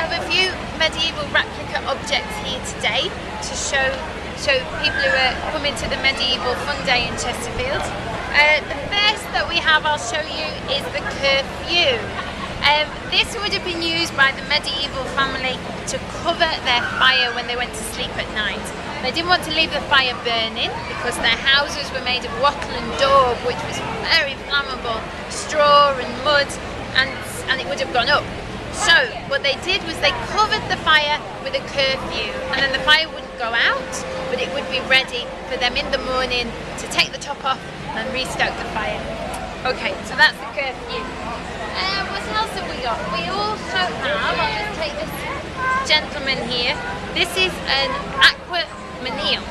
have a few medieval replica objects here today to show people who are coming to the medieval fun day in Chesterfield. The first that we have I'll show you is the curfew. This would have been used by the medieval family to cover their fire when they went to sleep at night. They didn't want to leave the fire burning because their houses were made of wattle and daub, which was very flammable, straw and mud, and it would have gone up. So what they did was they covered the fire with a curfew, and then the fire wouldn't go out, but it would be ready for them in the morning to take the top off and restoke the fire. Okay, so that's the curfew. What else have we got? We also have, I'll just take this gentleman here. This is an aqua manile.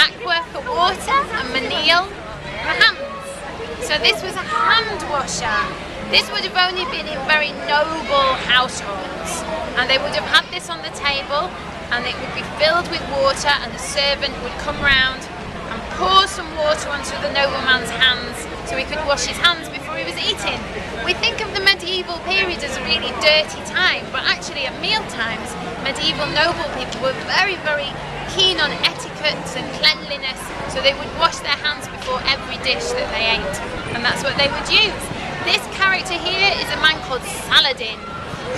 Aqua for water and manile for hands. So this was a hand washer. This would have only been in very noble households, and they would have had this on the table, and it would be filled with water, and the servant would come round and pour some water onto the nobleman's hands so he could wash his hands before he was eating. We think of the medieval period as a really dirty time, but actually at meal times, medieval noble people were very, very keen on etiquette and cleanliness, so they would wash their hands before every dish that they ate, and that's what they would use. This character here is a man called Saladin,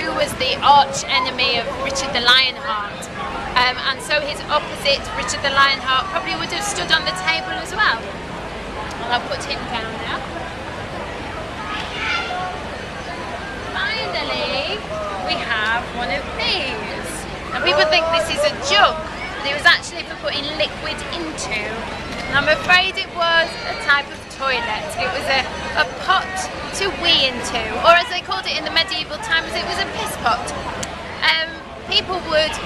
who was the arch enemy of Richard the Lionheart. And so his opposite, Richard the Lionheart, probably would have stood on the table as well. And I'll put him down now. Finally, we have one of these. Now people think this is a jug, but it was actually for putting liquid into. And I'm afraid it was a type of toilet. It was a pot to wee into, or as they called it in the medieval times, it was a piss pot. People would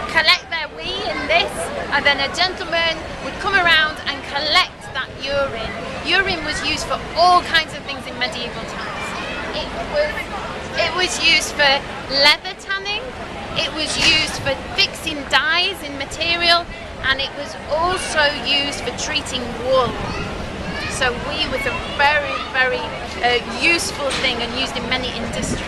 collect their wee in this, and then a gentleman would come around and collect that urine. Urine was used for all kinds of things in medieval times. It was used for leather tanning, it was used for fixing dyes in material, and it was also used for treating wool. So wee was a very, very useful thing and used in many industries.